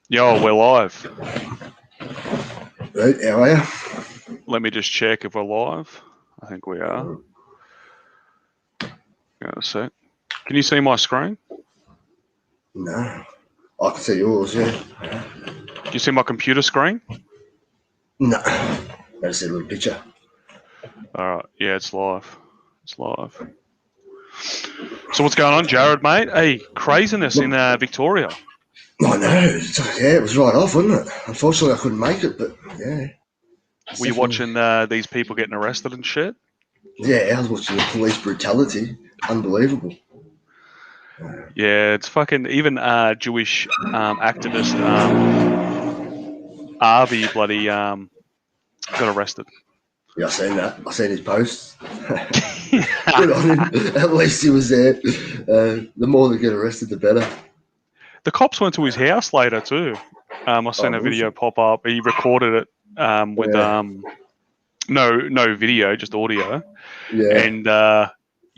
Yo, we're live. Right, how are you? Let me just check if we're live. I think we are. Hang on a sec. Can you see my screen? No. I can see yours, yeah. Do you see my computer screen? No. I just see a little picture. Alright, yeah, it's live. It's live. So what's going on, Jared, mate? Hey, craziness in Victoria. I know. Yeah, it was right off, wasn't it? Unfortunately, I couldn't make it, but yeah. Were you watching these people getting arrested and shit? Yeah, I was watching the police brutality. Unbelievable. Yeah, it's fucking... Even Jewish activist Avi bloody got arrested. Yeah, I seen that. I seen his posts. Good on him. At least he was there. The more they get arrested, the better. The cops went to his house later too. I seen a video pop up. He recorded it with no video, just audio. Yeah. And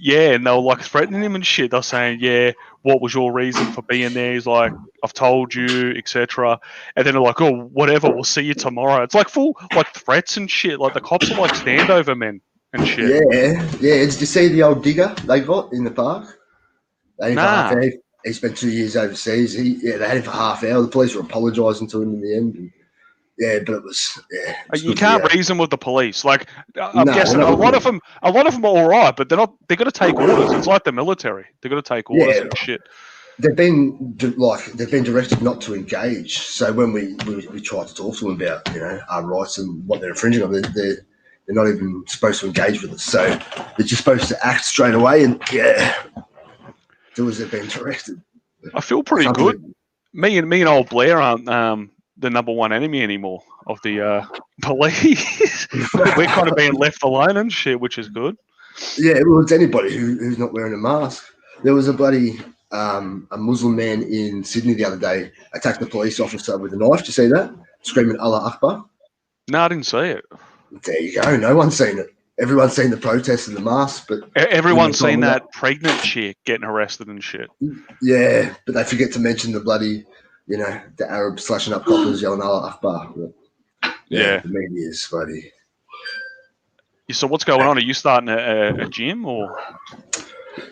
and they were like threatening him and shit. They're saying, "Yeah, what was your reason for being there?" He's like, "I've told you, etc." And then they're like, "Oh, whatever. We'll see you tomorrow." It's like full like threats and shit. Like the cops are like standover men and shit. Yeah. Did you see the old digger they got in the park? Nah. He spent 2 years overseas. They had him for half hour. The police were apologising to him in the end. And, but it was You can't reason with the police. Like I'm guessing no, a lot of them are all right, but they're not. They're got to take orders. It's like the military. They've got to take orders and shit. They've been directed not to engage. So when we try to talk to them about our rights and what they're infringing on, they're not even supposed to engage with us. So they're just supposed to act straight away and do as they've been directed. I feel pretty good. Me and old Blair aren't the number one enemy anymore of the police. We're kind of being left alone and shit, which is good. Yeah, well, it's anybody who's not wearing a mask. There was a bloody a Muslim man in Sydney the other day attacked the police officer with a knife. Did you see that? Screaming Allah Akbar. No, I didn't see it. There you go. No one's seen it. Everyone's seen the protests and the masks, but everyone's seen that pregnant chick getting arrested and shit. Yeah, but they forget to mention the bloody, the Arabs slashing up coppers yelling Allah Akbar. But, the media is bloody. So what's going on? Are you starting a gym or?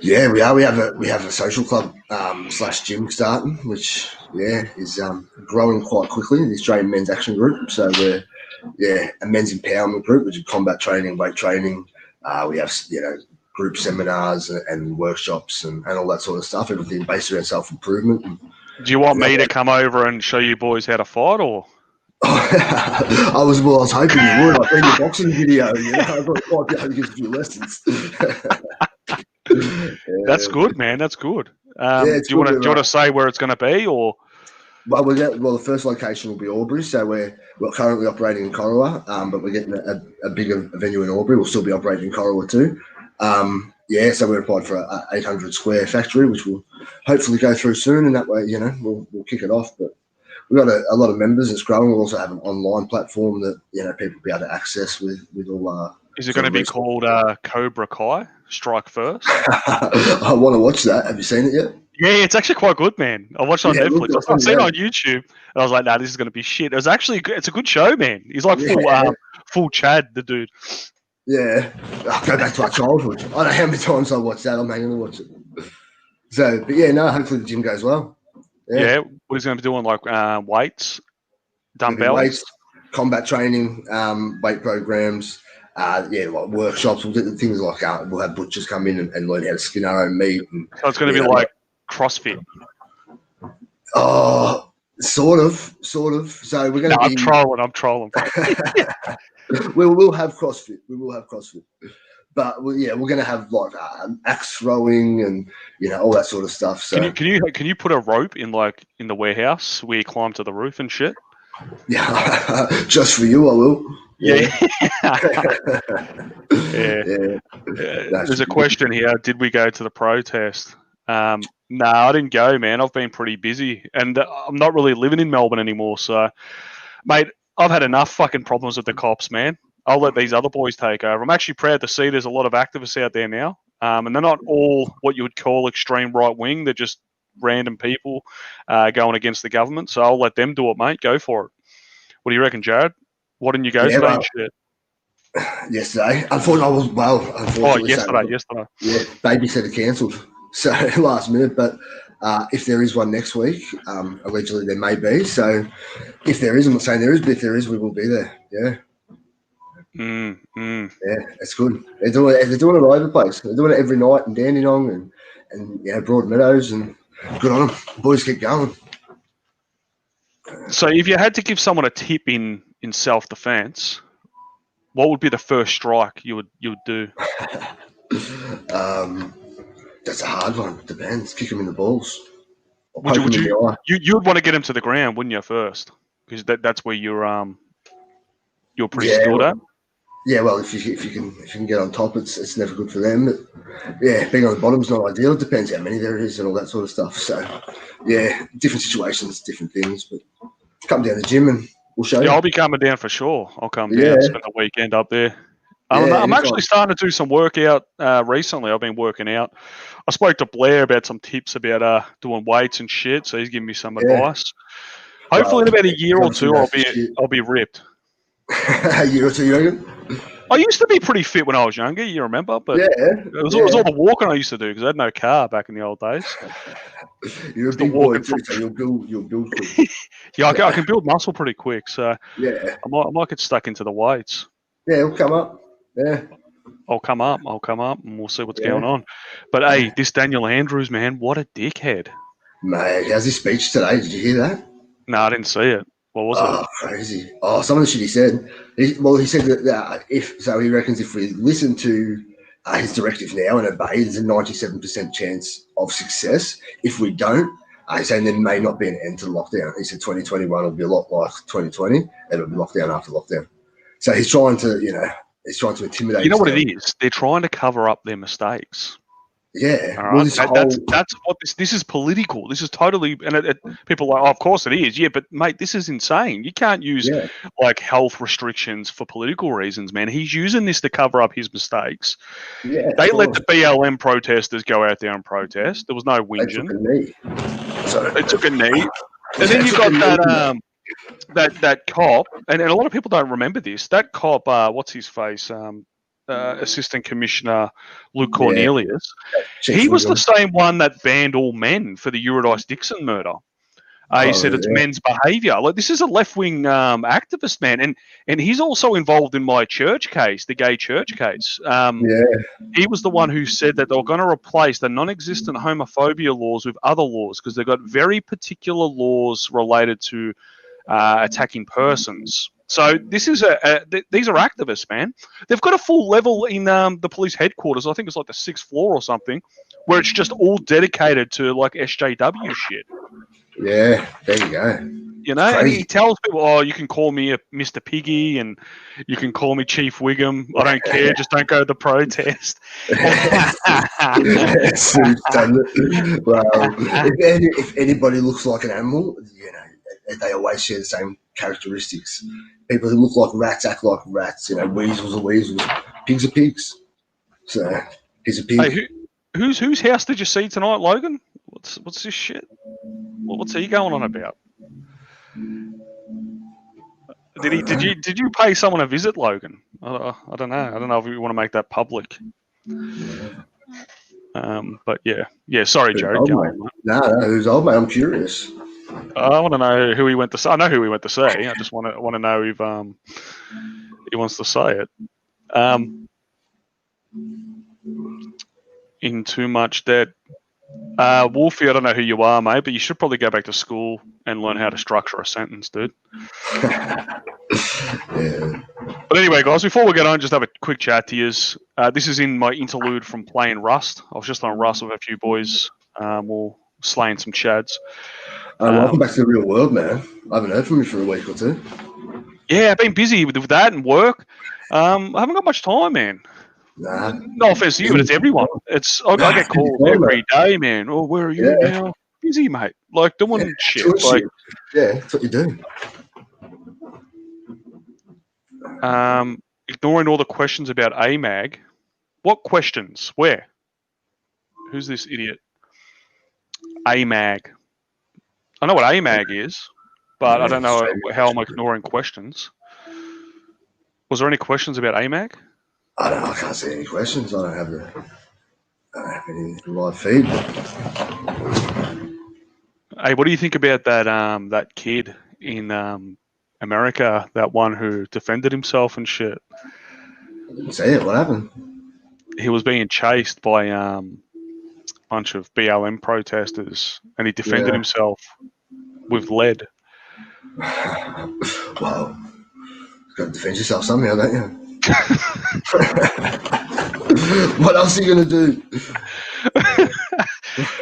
Yeah, we are. We have a social club / gym starting, which is growing quite quickly. The Australian Men's Action Group. So we're a men's empowerment group, which is combat training, weight training. We have group seminars and workshops and all that sort of stuff. Everything based around self-improvement. Do you want me to come over and show you boys how to fight, or? I was hoping you would. I've seen your boxing video. I thought you might be able to give a few lessons. That's good, man. That's good. Do you want to say where it's going to be, or? Well, the first location will be Albury. So we're currently operating in Corowa, but we're getting a bigger venue in Albury. We'll still be operating in Corowa too. So we're applied for a 800 square factory, which will hopefully go through soon, and that way, we'll kick it off. But we've got a lot of members. It's growing. We'll also have an online platform that people will be able to access with all our. Is it going to be called Cobra Kai? Strike First? I want to watch that. Have you seen it yet? Yeah, it's actually quite good, man. I watched it on Netflix. I've seen it on YouTube, and I was like, "Nah, this is going to be shit." It's a good show, man. He's like full Chad, the dude. Yeah, I'll go back to our childhood. I don't know how many times I watched that. I'm hanging to watch it. So, but hopefully the gym goes well. Yeah, what he's going to be doing, like weights, dumbbells, weights, combat training, weight programs. Like workshops. We'll do things like we'll have butchers come in and learn how to skin our own meat. So it's going to be like CrossFit. Oh, sort of. So we're going to be. I'm trolling. We'll have CrossFit. But we're going to have like axe throwing and all that sort of stuff. So can you put a rope in the warehouse where you climb to the roof and shit? Yeah, just for you, I will. Yeah. There's a question here. Did we go to the protest? No, I didn't go, man. I've been pretty busy, and I'm not really living in Melbourne anymore. So, mate, I've had enough fucking problems with the cops, man. I'll let these other boys take over. I'm actually proud to see there's a lot of activists out there now, and they're not all what you would call extreme right wing. They're just random people going against the government. So I'll let them do it, mate. Go for it. What do you reckon, Jared? Why didn't you go today and shit? Yesterday. Unfortunately, yesterday. Yeah, babysitter cancelled. So last minute, but if there is one next week, allegedly there may be. So if there is, I'm not saying there is, but if there is, we will be there. Yeah. Yeah, it's good. They're doing it all over the place. They're doing it every night in Dandenong and Broadmeadows, and good on them. Boys, keep going. So if you had to give someone a tip in self-defense, what would be the first strike you would do? That's a hard one. Depends. Kick them in the balls. You'd want to get him to the ground, wouldn't you, first? Because that's where you're pretty skilled at. Yeah, well, if you can get on top, it's never good for them. But yeah, being on the bottom's not ideal. It depends how many there is and all that sort of stuff. So yeah, different situations, different things. But come down to the gym and we'll show you. Yeah, I'll be coming down for sure. I'll come down, spend the weekend up there. I'm actually starting to do some workout recently. I've been working out. I spoke to Blair about some tips about doing weights and shit, so he's giving me some advice. Hopefully, in about a year or two, I'll be ripped. A year or two, you reckon? I used to be pretty fit when I was younger. You remember? But it was all the walking I used to do because I had no car back in the old days. You're a big boy too, so you'll build quick. Yeah, I can build muscle pretty quick. So yeah, I might get stuck into the weights. Yeah, it'll come up. Yeah. I'll come up, and we'll see what's going on. But hey, this Daniel Andrews, man, what a dickhead. Mate, how's his speech today? Did you hear that? No, I didn't see it. What was it? Oh, crazy. Oh, some of the shit he said. He said that he reckons if we listen to his directive now and obey, there's a 97% chance of success. If we don't, he's saying there may not be an end to the lockdown. He said 2021 will be a lot like 2020. It'll be lockdown after lockdown. So he's trying to intimidate. You know what it is? They're trying to cover up their mistakes. Yeah. All right? That's what this is political. This is totally, and people are like, oh, of course it is. Yeah, but mate, this is insane. You can't use like health restrictions for political reasons, man. He's using this to cover up his mistakes. Yeah, they let the BLM protesters go out there and protest. There was no whinging. They took a knee. And then you got that cop, and a lot of people don't remember this. That cop, what's his face? Assistant Commissioner Luke Cornelius. He was the same one that banned all men for the Eurydice Dixon murder. He said it's men's behaviour. Like, this is a left-wing activist, man, and he's also involved in my church case, the gay church case. He was the one who said that they were going to replace the non-existent homophobia laws with other laws because they've got very particular laws related to attacking persons. So this is these are activists, man. They've got a full level in the police headquarters. I think it's like the 6th floor or something, where it's just all dedicated to like SJW shit. Yeah, there you go. You know, and he tells people, "Oh, you can call me Mr. Piggy, and you can call me Chief Wiggum. I don't care. Just don't go to the protest." Well, if anybody looks like an animal, you know, they always share the same characteristics. People who look like rats act like rats. You know, weasels are weasels, pigs are pigs. So he's a pig. Hey, whose house did you see tonight, Logan? What's this shit? What's he going on about? Did you pay someone a visit, Logan? I don't know. I don't know if you want to make that public. But yeah. Sorry, Jared. No, who's old mate? I'm curious. I want to know who he went to see. I know who he went to see. I just want to know if he wants to say it. In too much debt. Wolfie, I don't know who you are, mate, but you should probably go back to school and learn how to structure a sentence, dude. Yeah. But anyway, guys, before we get on, just have a quick chat to you. This is in my interlude from playing Rust. I was just on Rust with a few boys. We're slaying some chads. Welcome back to the real world, man. I haven't heard from you for a week or two. Yeah, I've been busy with that and work. I haven't got much time, man. Nah. No offense to you, but it's everyone. I get called every day, man. Oh, where are you now? Busy, mate. Like doing shit. Like, that's what you do. Ignoring all the questions about AMAG. What questions? Where? Who's this idiot? AMAG. I know what AMAG is, but I don't know how I'm ignoring questions. Was there any questions about AMAG? I can't see any questions. I don't have any live feed. Hey, what do you think about that kid in America, that one who defended himself and shit? I didn't see it. What happened? He was being chased by a bunch of BLM protesters, and he defended himself with lead. Well, you've got to defend yourself somehow, don't you? What else are you going to do?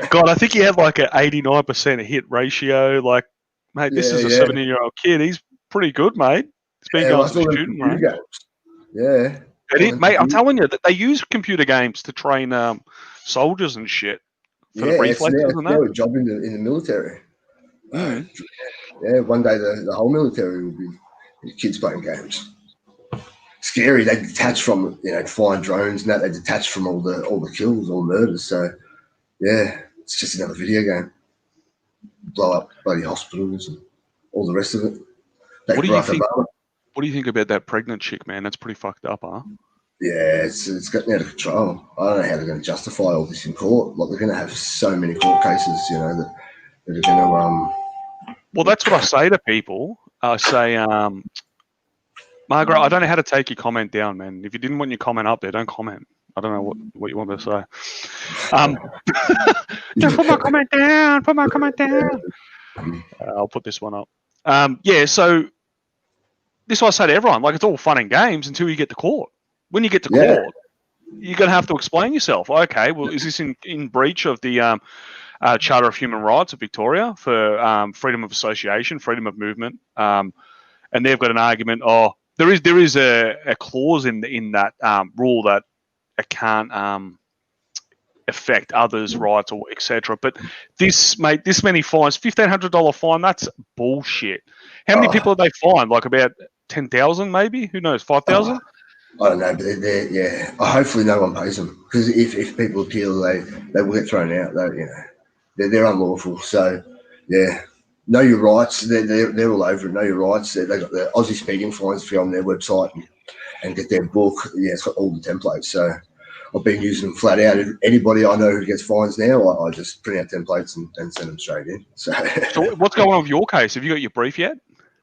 God, I think he had like an 89% hit ratio. Like, mate, this is a 17-year-old kid. He's pretty good, mate. He's been going to the shooting range. Yeah. Mate, I'm telling you that they use computer games to train soldiers and shit for the reflexes and that. It's a job in the military. Mm. Yeah, one day the whole military will be kids playing games. Scary. They detach from flying drones and that. They detach from all the kills, all the murders. So yeah, it's just another video game. Blow up bloody hospitals and all the rest of it. What do you think about that pregnant chick, man? That's pretty fucked up, huh? Yeah, it's gotten out of control. I don't know how they're going to justify all this in court. Like, they're going to have so many court cases, that are going to. Well, that's what I say to people. I say, Margaret, I don't know how to take your comment down, man. If you didn't want your comment up there, don't comment. I don't know what you want me to say. Just put my comment down. Put my comment down. I'll put this one up. So this is what I say to everyone. Like, it's all fun and games until you get to court. When you get to court, you're going to have to explain yourself. Okay, well, is this in breach of the Charter of Human Rights of Victoria for freedom of association, freedom of movement? And they've got an argument. Oh, there is a clause in that rule that it can't affect others' rights or etc. But this many fines, $1,500 fine, that's bullshit. How many people have they fined? Like about 10,000, maybe? Who knows? 5,000? I don't know, but they're hopefully no one pays them, because if people appeal, they will get thrown out. They're unlawful. So know your rights. They're all over it. Know your rights. They got the Aussie speeding fines if you're on their website and get their book. Yeah, it's got all the templates. So I've been using them flat out. Anybody I know who gets fines now, I just print out templates and send them straight in. So what's going on with your case? Have you got your brief yet?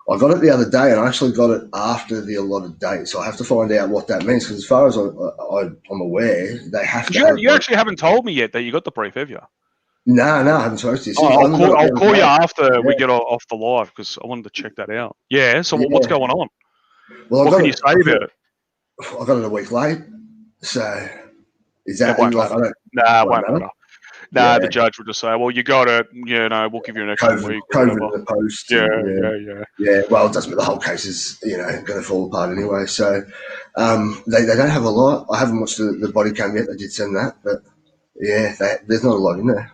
I got it the other day, and I actually got it after the allotted date. So I have to find out what that means, because as far as I'm aware, they have to. You actually haven't told me yet that you got the brief, have you? No, I haven't supposed to. I'll call you after we get off the live, because I wanted to check that out. Yeah, so what's going on? Well, what can you say about it? I got it a week late. So is that... It won't matter. It won't matter. The judge would just say, well, you got it, we'll give you an extra week. COVID in the post. Yeah. Well, it doesn't mean the whole case is, going to fall apart anyway. So they don't have a lot. I haven't watched the body cam yet. They did send that, but there's not a lot in there.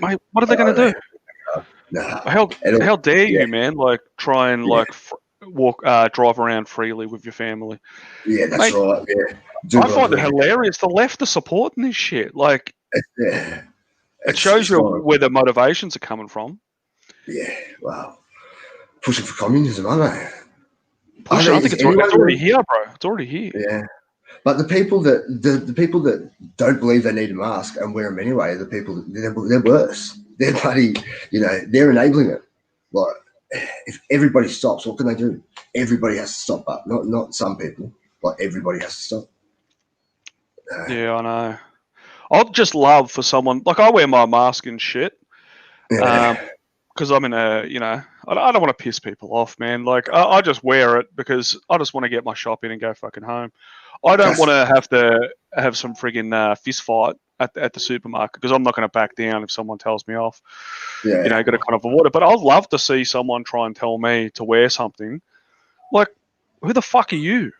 Mate, what are they going to do? Nah. How dare you, man? Like, try and walk, drive around freely with your family. Yeah, that's right. Yeah. I find it hilarious. The left are supporting this shit. Like, it shows you where the motivations are coming from. Yeah, wow. Pushing for communism, aren't they? I think it's already here, bro. It's already here. Yeah. But the people that don't believe they need a mask and wear them anyway, they're worse. They're bloody, they're enabling it. Like, if everybody stops, what can they do? Everybody has to stop, but not some people. Like, everybody has to stop. Yeah, I know. I'd just love for someone, like, I wear my mask and shit, because I'm in a, I don't want to piss people off, man. Like, I just wear it because I just want to get my shop in and go fucking home. I don't want to have some friggin' fist fight at the supermarket, because I'm not going to back down if someone tells me off. Got to kind of avoid it. But I'd love to see someone try and tell me to wear something. Like, who the fuck are you?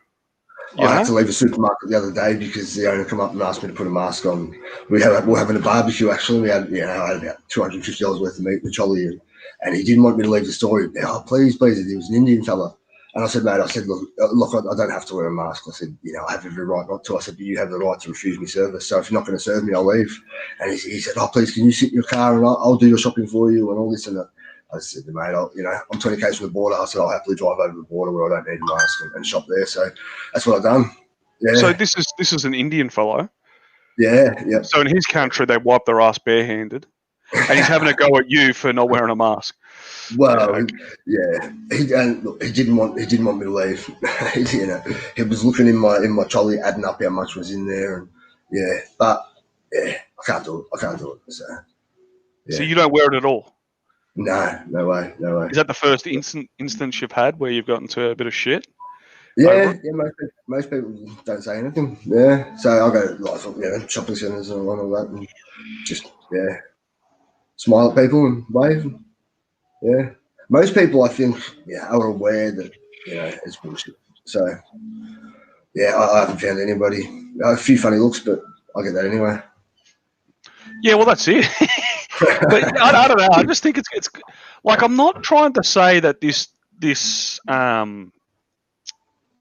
I had to leave a supermarket the other day because the owner come up and asked me to put a mask on. We're having a barbecue, actually. We had, I had about $250 worth of meat in the trolley, and he didn't want me to leave the store. Oh, please. He was an Indian fella. And I said, mate, look, I don't have to wear a mask. I said, I have every right not to. I said, but you have the right to refuse me service. So if you're not going to serve me, I'll leave. And he said, oh, please, can you sit in your car and I'll do your shopping for you and all this and that. I said, mate, I'm 20 k's from the border. I said, I'll happily drive over the border where I don't need a mask and shop there. So that's what I've done. Yeah. So this is an Indian fellow. Yeah, yeah. So in his country, they wipe their ass barehanded, and he's having a go at you for not wearing a mask. Well, yeah, he didn't want me to leave. He was looking in my trolley, adding up how much was in there, and but I can't do it. So, yeah. So you don't wear it at all? No way. Is that the first instance you've had where you've gotten to a bit of shit? Yeah. Most people don't say anything. Yeah, so I go to shopping centres and all that, and just smile at people and wave. Yeah, most people I think are aware that it's bullshit. So I haven't found anybody. A few funny looks, but I get that anyway. Yeah, well, that's it. But I don't know. I just think it's like, I'm not trying to say that this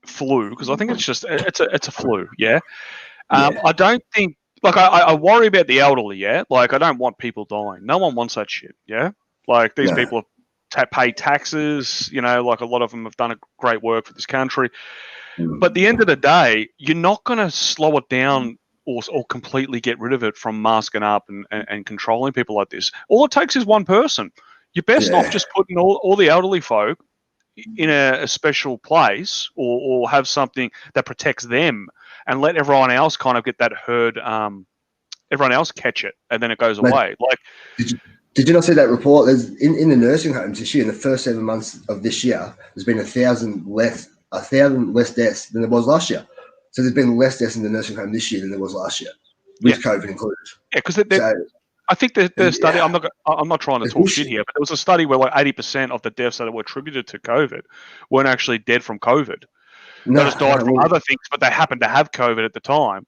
flu, because I think it's a flu. Yeah. I don't think, like, I worry about the elderly. Yeah, like, I don't want people dying. No one wants that shit. Yeah. Like, these people have paid taxes, like, a lot of them have done a great work for this country. But at the end of the day, you're not going to slow it down or completely get rid of it from masking up and controlling people like this. All it takes is one person. You're best off just putting all the elderly folk in a special place or have something that protects them and let everyone else kind of get that herd, everyone else catch it, and then it goes away. Like, Did you not see that report? There's in the nursing homes this year, in the first 7 months of this year, there's been 1,000 less deaths than there was last year. So there's been less deaths in the nursing home this year than there was last year, with COVID included. Yeah, because I think the study. I'm not trying to talk shit here, but there was a study where like 80% of the deaths that were attributed to COVID weren't actually dead from COVID. They just died from other things, but they happened to have COVID at the time.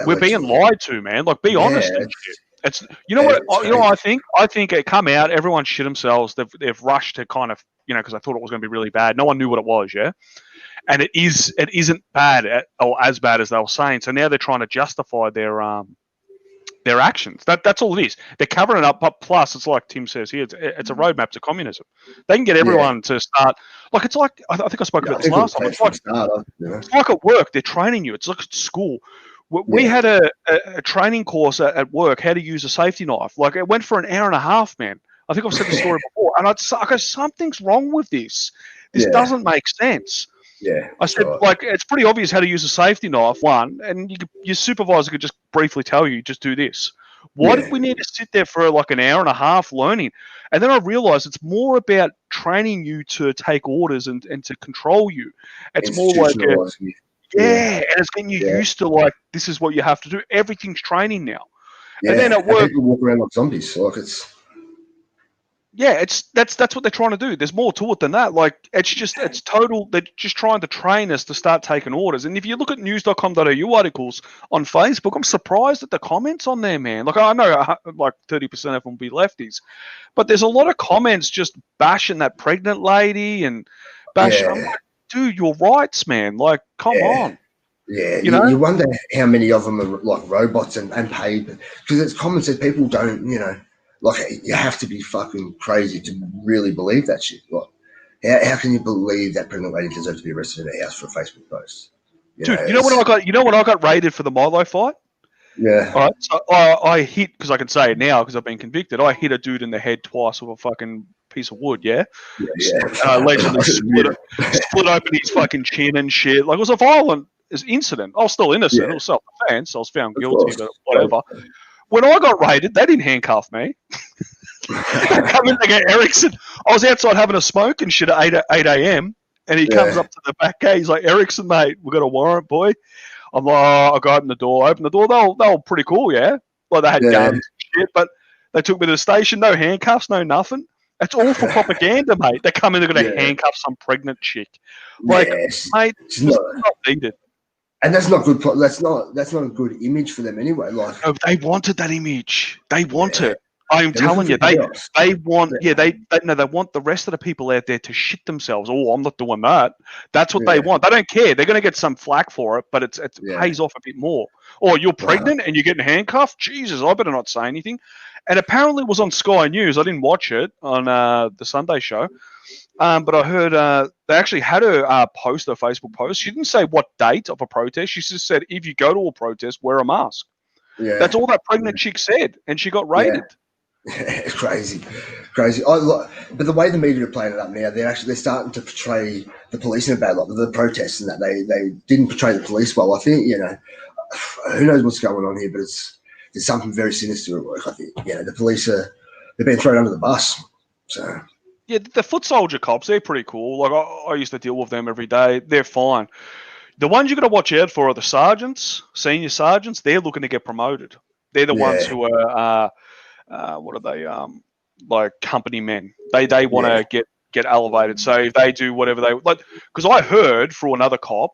We're being lied to, man. Like, be honest and shit. It's what I think. I think it come out. Everyone shit themselves. They've rushed to kind of because I thought it was going to be really bad. No one knew what it was. Yeah, and it isn't bad or as bad as they were saying. So now they're trying to justify their actions. That's all it is. They're covering it up. But plus, it's like Tim says here. It's a roadmap to communism. They can get everyone to start. Like, it's like I think I spoke about this last time. It's like at work. They're training you. It's like at school. We had a training course at work, how to use a safety knife. Like, it went for an hour and a half, man. I think I've said the story before. And I go, something's wrong with this. This doesn't make sense. Yeah. I said, like, it's pretty obvious how to use a safety knife, one, and your supervisor could just briefly tell you, just do this. Why did we need to sit there for like an hour and a half learning? And then I realized it's more about training you to take orders and to control you. It's more like and it's getting you used to, like, this is what you have to do. Everything's training now. Yeah. And then at work, people walk around like zombies. Like, it's that's what they're trying to do. There's more to it than that. Like, it's total. They're just trying to train us to start taking orders. And if you look at news.com.au articles on Facebook, I'm surprised at the comments on there, man. Like, I know like 30% of them will be lefties, but there's a lot of comments just bashing that pregnant lady and bashing. I'm like, dude, your rights, man. Like, come on. Yeah, you wonder how many of them are like robots and paid, because it's common sense. People don't, like, you have to be fucking crazy to really believe that shit. Like, how can you believe that pregnant lady deserves to be arrested in a house for a Facebook post? Dude, you know what I got raided for the Milo fight? Yeah. All right, so I hit, because I can say it now because I've been convicted. I hit a dude in the head twice with a fucking piece of wood, yeah? And I allegedly split open his fucking chin and shit. Like, it was a violent incident. I was still innocent. It was self-defense. I was found guilty, but whatever. When I got raided, they didn't handcuff me. They come in, they go, Erickson. I was outside having a smoke and shit at 8 a.m. And he comes up to the back gate. He's like, Erickson, mate, we got a warrant, boy. I'm like, I go open the door. They were pretty cool, yeah? Like, they had guns and shit, but they took me to the station. No handcuffs, no nothing. That's all for propaganda, mate. They come in, they're going to handcuff some pregnant chick. Like, mate, it's not needed. And that's not good. That's not a good image for them anyway. Like, no, they wanted that image. They want it. I'm telling you, they want they want the rest of the people out there to shit themselves. Oh, I'm not doing that. That's what they want. They don't care. They're going to get some flack for it, but it pays off a bit more. Or you're pregnant and you're getting handcuffed. Jesus, I better not say anything. And apparently it was on Sky News. I didn't watch it on the Sunday show. But I heard they actually had her post a Facebook post. She didn't say what date of a protest. She just said, if you go to a protest, wear a mask. Yeah. That's all that pregnant chick said, and she got raided. Yeah. It's crazy. But the way the media are playing it up now, they're starting to portray the police in a bad light. The protests and that they didn't portray the police well. I think who knows what's going on here, but there's something very sinister at work. I think the police they're being thrown under the bus. So. Yeah, the foot soldier cops, they're pretty cool. Like, I used to deal with them every day. They're fine. The ones you got to watch out for are the sergeants, senior sergeants. They're looking to get promoted. They're the ones who are, what are they, like company men. They want to get elevated. So if they do whatever they like, because I heard through another cop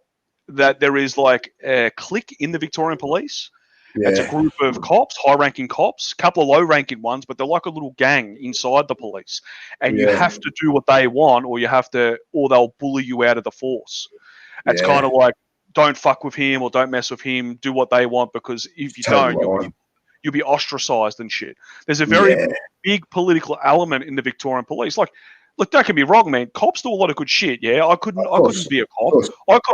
that there is like a clique in the Victorian Police. Yeah. It's a group of cops, high-ranking cops, a couple of low-ranking ones, but they're like a little gang inside the police. And you have to do what they want, or they'll bully you out of the force. It's kind of like, don't fuck with him or don't mess with him. Do what they want, because if you don't, you'll be ostracized and shit. There's a very big political element in the Victorian Police. Like, look, don't get me wrong, man. Cops do a lot of good shit. Yeah, I couldn't be a cop.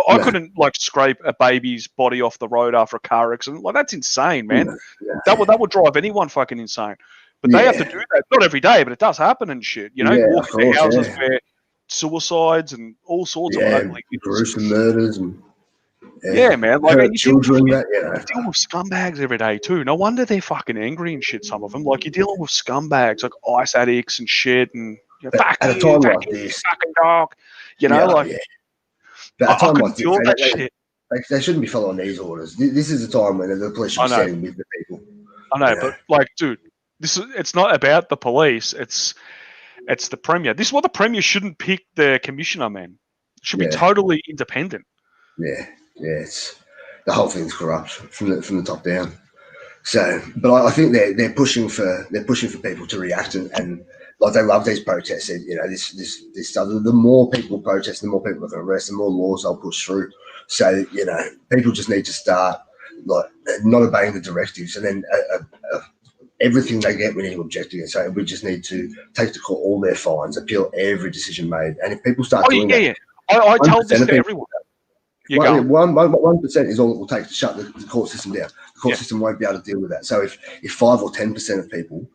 I couldn't like scrape a baby's body off the road after a car accident. Like, that's insane, man. Yeah. That would drive anyone fucking insane. But they have to do that, not every day, but it does happen and shit. Walk into houses where suicides and all sorts of ugly gruesome murders and man. Like, you children, deal with scumbags every day too. No wonder they're fucking angry and shit. Some of them, like, you're dealing with scumbags like ice addicts and shit and. At a time like this, fucking dog, But at a time like this, they shouldn't be following these orders. This is a time when the police should be standing with the people. I know, but like, dude, it's not about the police. It's the premier. This is why the premier shouldn't pick the commissioner, man. It should be totally independent. Yeah, it's the whole thing's corrupt from the top down. So, but I think they're pushing for people to react and like, they love these protests. This stuff. The more people protest, the more people are going to arrest, the more laws they'll push through. So people just need to start like not obeying the directives, and then everything they get, we need to object against. So we just need to take to court all their fines, appeal every decision made, and if people start doing that, I tell this to everyone. 1% is all it will take to shut the court system down. The court system won't be able to deal with that. So if 5 or 10% of people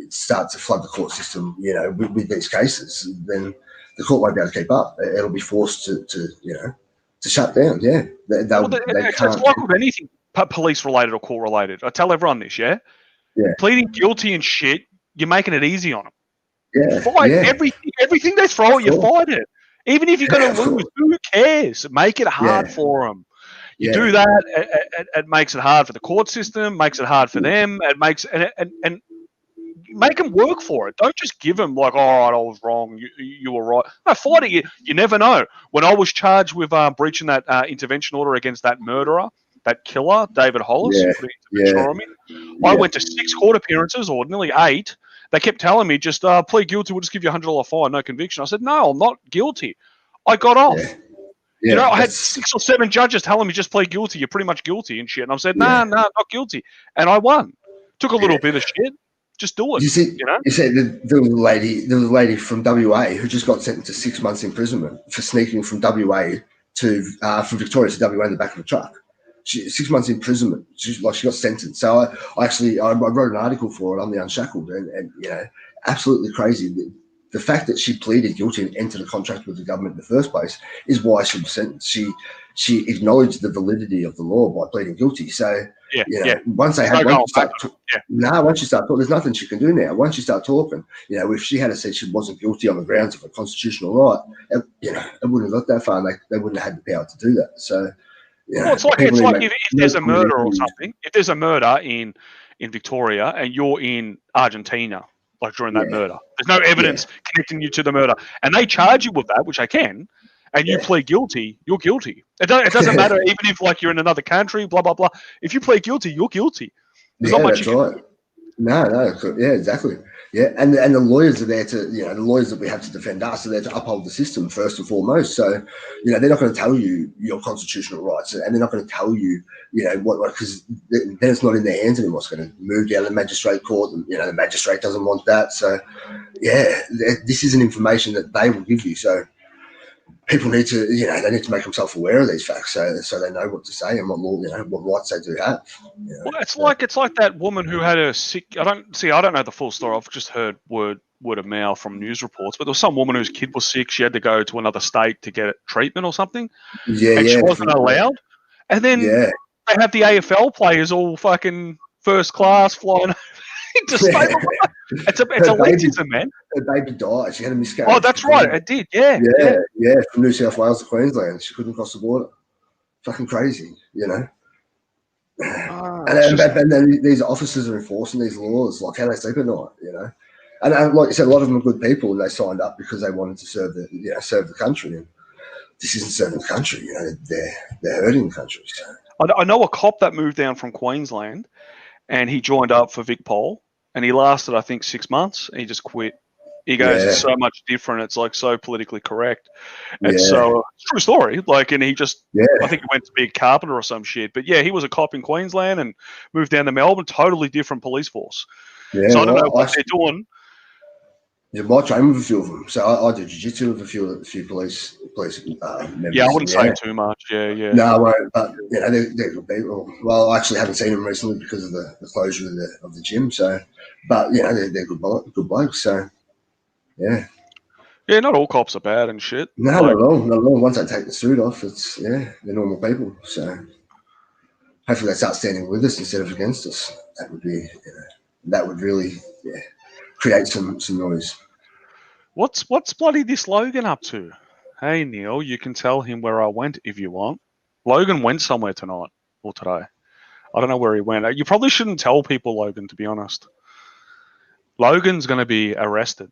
start to flood the court system, with these cases, then the court won't be able to keep up. It'll be forced to shut down. Yeah, it's like with anything police related or court related. I tell everyone this. Yeah. Pleading guilty and shit, you're making it easy on them. Yeah, fight everything they throw at you. Fight it. Even if you're going to lose, who cares? Make it hard for them. You do that, it makes it hard for the court system, makes it hard for them. It makes and make them work for it. Don't just give them like, all right, I was wrong, you were right. No, fight it. You never know. When I was charged with breaching that intervention order against that murderer, that killer, David Hollis, who put an intervention on me, I went to 6 court appearances, or nearly 8. They kept telling me, just plead guilty, we'll just give you $100 fine, no conviction. I said, no, I'm not guilty. I got off. I had 6 or 7 judges telling me, just plead guilty, you're pretty much guilty and shit. And I said, no, not guilty. And I won. Took a little bit of shit. Just do it. You see, there was a lady from WA who just got sentenced to 6 months imprisonment for sneaking from WA from Victoria to WA in the back of a truck. 6 months imprisonment. She got sentenced. So I wrote an article for it on the Unshackled, and absolutely crazy. The fact that she pleaded guilty and entered a contract with the government in the first place is why she was sentenced. She acknowledged the validity of the law by pleading guilty. So once you start talking, there's nothing she can do now. Once you start talking, if she had said she wasn't guilty on the grounds of a constitutional right, it wouldn't have got that far. And they wouldn't have had the power to do that. So. It's like if there's a murder or something. If there's a murder in Victoria and you're in Argentina, like during that murder, there's no evidence connecting you to the murder, and they charge you with that, which they can, and you plead guilty, you're guilty. It doesn't matter even if like you're in another country, blah blah blah. If you plead guilty, you're guilty. There's not much you can do. No, yeah, exactly. Yeah, and the lawyers are there to, the lawyers that we have to defend us are there to uphold the system first and foremost. So, they're not going to tell you your constitutional rights, and they're not going to tell you, what, because then it's not in their hands anymore. It's going to move down the magistrate court, and the magistrate doesn't want that. So, yeah, this isn't information that they will give you. So, people need to, they need to make themselves aware of these facts, so they know what to say and what law, what rights they do have. Well, it's like that woman who had a sick. I don't know the full story. I've just heard word of mouth from news reports. But there was some woman whose kid was sick. She had to go to another state to get treatment or something. Yeah, and she wasn't allowed. And then they have the AFL players all fucking first class flying into state. It's elitism, man. Her baby died. She had a miscarriage. Oh, that's right. It did. Yeah. From New South Wales to Queensland, she couldn't cross the border. Fucking crazy, And then these officers are enforcing these laws, like how they sleep at night, And like you said, a lot of them are good people, and they signed up because they wanted to serve the country. And this isn't serving the country, they're hurting the country. So. I know a cop that moved down from Queensland, and he joined up for Vic Pol, and he lasted, I think, 6 months, and he just quit. He goes, it's so much different. It's like so politically correct. And so it's a true story. Like, and he just, I think he went to be a carpenter or some shit. But yeah, he was a cop in Queensland and moved down to Melbourne. Totally different police force. Yeah, so I don't know what they're doing. Yeah, I train with a few of them. So I do jiu-jitsu with a few police members. Yeah, I wouldn't say too much. Yeah. No, I won't. But they're good people. Well, I actually haven't seen them recently because of the closure of the gym. So, but they're good blokes. So. Yeah. Yeah, not all cops are bad and shit. No, not at all. Once they take the suit off, it's they're normal people. So hopefully they start standing with us instead of against us. That would be, that would really, create some noise. What's bloody this Logan up to? Hey Neil, you can tell him where I went if you want. Logan went somewhere tonight or today. I don't know where he went. You probably shouldn't tell people, Logan, to be honest. Logan's going to be arrested.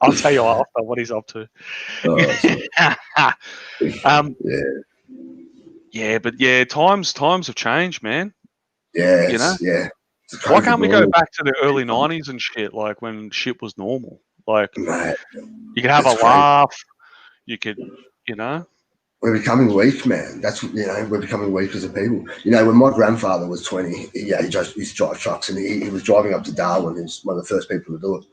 I'll tell you after what he's up to. Times have changed, man. Yeah. Why can't we go back to the early 90s and shit, like when shit was normal? Like, you could have a laugh. You could, We're becoming weak, man. That's we're becoming weak as a people. When my grandfather was 20, he used to drive trucks, and he was driving up to Darwin. He was one of the first people to do it,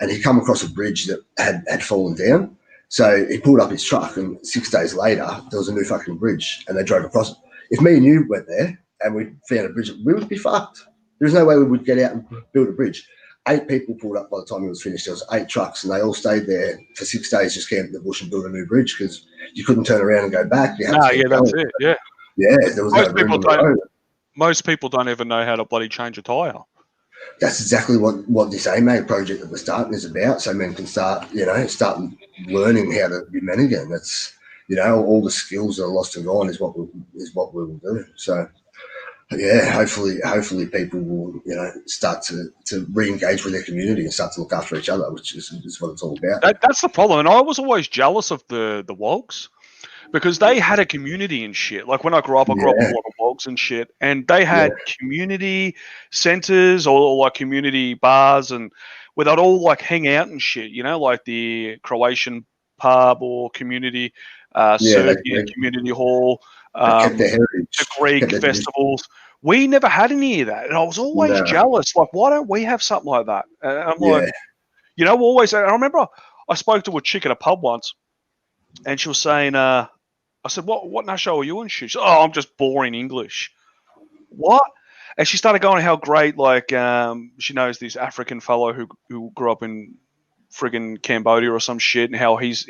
and he come across a bridge that had fallen down. So he pulled up his truck, and 6 days later there was a new fucking bridge, and they drove across it. If me and you went there and we found a bridge, we would be fucked. There's no way we would get out and build a bridge. 8 people pulled up by the time it was finished. There was 8 trucks, and they all stayed there for 6 days, just camped in the bush and built a new bridge because you couldn't turn around and go back. That's it. Yeah. Yeah, there was most people don't even know how to bloody change a tyre. That's exactly what this AMAG project that we're starting is about. So men can start learning how to be men again. That's all the skills that are lost and gone is what we will do. So. Yeah, hopefully people will, start to re-engage with their community and start to look after each other, which is what it's all about. That's the problem. And I was always jealous of the wogs because they had a community and shit. Like when I grew up, I grew up with a lot of wogs and shit, and they had community centers or like community bars and where they'd all like hang out and shit, like the Croatian pub or community, Serbian community hall. The Greek festivals. We never had any of that, and I was always jealous. Like, why don't we have something like that? And I'm like, always. I remember I spoke to a chick at a pub once, and she was saying, "I said, what national are you in?" She said, "Oh, I'm just boring English." What? And she started going how great, like, she knows this African fellow who grew up in friggin' Cambodia or some shit, and how his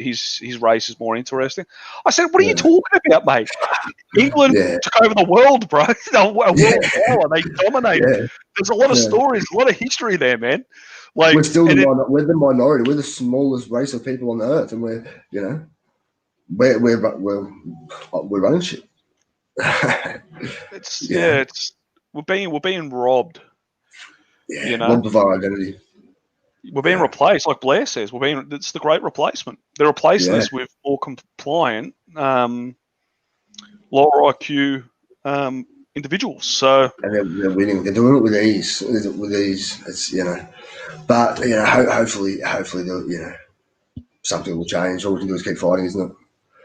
race is more interesting. I said, what are you talking about, mate? England took over the world, bro. A world power. They dominated. There's a lot of stories, a lot of history there, man. Like, we're still we're the minority. We're the smallest race of people on the earth, and we're running shit. We're being robbed. Robbed of our identity. We're being replaced, like Blair says. It's the great replacement. They're replacing us with more compliant, lower IQ individuals. So and they're winning. They're doing it with ease. It's but hopefully something will change. All we can do is keep fighting, isn't it?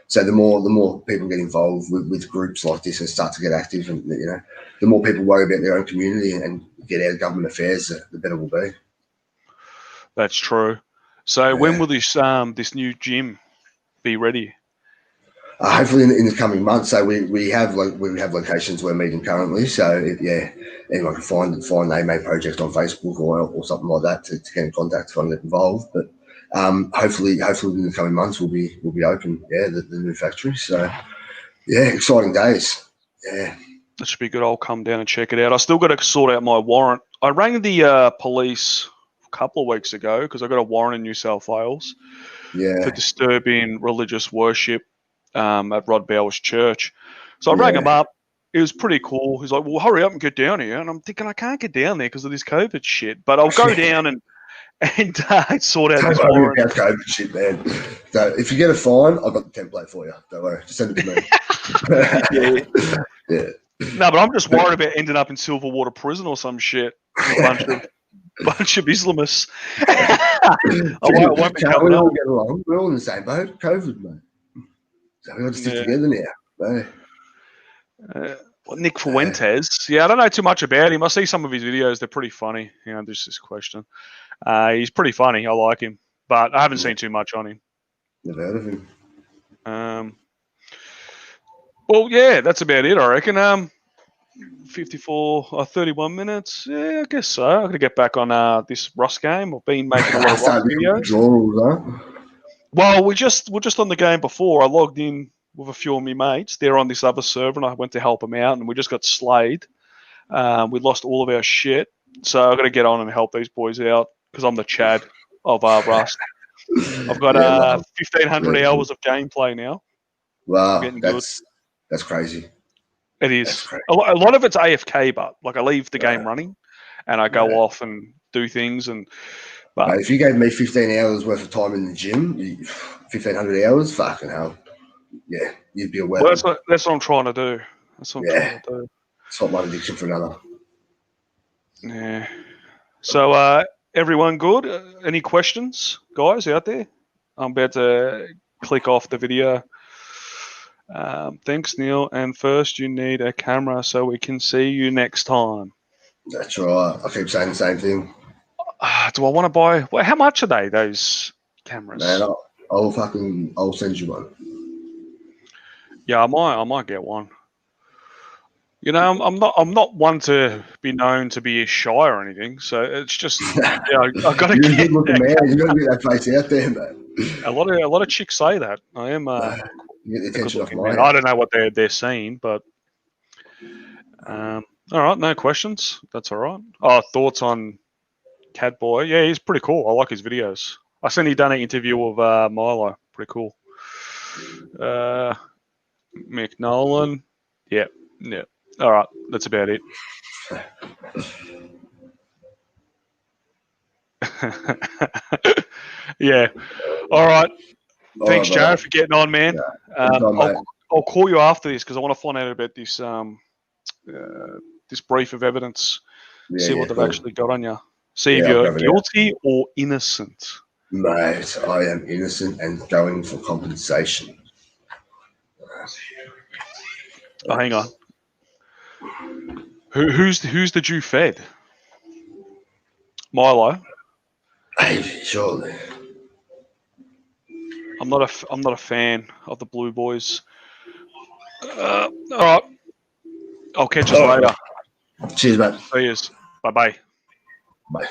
So the more people get involved with groups like this and start to get active, and the more people worry about their own community and get out of government affairs, the better we'll be. That's true. So when will this new gym be ready? Hopefully in the coming months. So we have locations we're meeting currently. So anyone can find the AMAG project on Facebook or something like that to get in contact, try and get involved. But hopefully in the coming months we'll be open. Yeah, the new factory. So exciting days. Yeah, that should be good. I'll come down and check it out. I still got to sort out my warrant. I rang the police a couple of weeks ago because I got a warrant in New South Wales for disturbing religious worship at Rod Bowers Church. So I rang him up. It was pretty cool. He's like, well, hurry up and get down here. And I'm thinking, I can't get down there because of this COVID shit. But I'll go down and sort out this warrant. Don't worry about COVID shit, man. So if you get a fine, I've got the template for you. Don't worry. Just send it to me. Yeah. No, but I'm just worried about ending up in Silverwater prison or some shit. A bunch of Islamists. I won't be we all get along. We're all in the same boat. COVID, mate. So we've got to stick together now. Nick Fuentes. I don't know too much about him. I see some of his videos. They're pretty funny. There's this question. He's pretty funny. I like him. But I haven't seen too much on him. Never heard of him. Well, that's about it, I reckon. 31 minutes. Yeah, I guess so. I'm going to get back on this Rust game. I've been making a lot of Rust videos. Well, we're just on the game before. I logged in with a few of my mates. They're on this other server, and I went to help them out, and we just got slayed. We lost all of our shit. So I've got to get on and help these boys out because I'm the Chad of Rust. I've got 1,500 hours of gameplay now. Wow, that's crazy. It is. A lot of it's AFK, but like I leave the game running, and I go off and do things. But if you gave me 15 hours worth of time in the gym, 1,500 hours, fucking hell, you'd be a weapon. Well, that's what I'm trying to do. That's what I'm trying to do. It's not one addiction for another. Yeah. So, everyone good? Any questions, guys, out there? I'm about to click off the video. Thanks, Neil. And first, you need a camera so we can see you next time. That's right. I keep saying the same thing. Do I want to buy? Well, how much are they? Those cameras? Man, I'll send you one. Yeah, I might get one. I'm not one to be known to be shy or anything. So it's just I've got to get. You're a good man. You got to get that face out there, man. A lot of chicks say that. I am. You get the attention off man. I don't know what they're seeing, but all right, no questions. That's all right. Oh, thoughts on Catboy? Yeah, he's pretty cool. I like his videos. I seen he done an interview with Milo. Pretty cool. Mick Nolan. Yeah. All right, that's about it. Yeah. All right. Thanks, Jared, for getting on, man. I'll call you after this because I want to find out about this this brief of evidence. See what they've actually got on you. See if you're guilty or innocent. Mate, I am innocent and going for compensation. Oh, hang on. Who's the Jew fed? Milo. Hey, surely. I'm not a fan of the Blue Boys. All right. I'll catch us later. Cheers, mate. See yous. Bye-bye. Bye.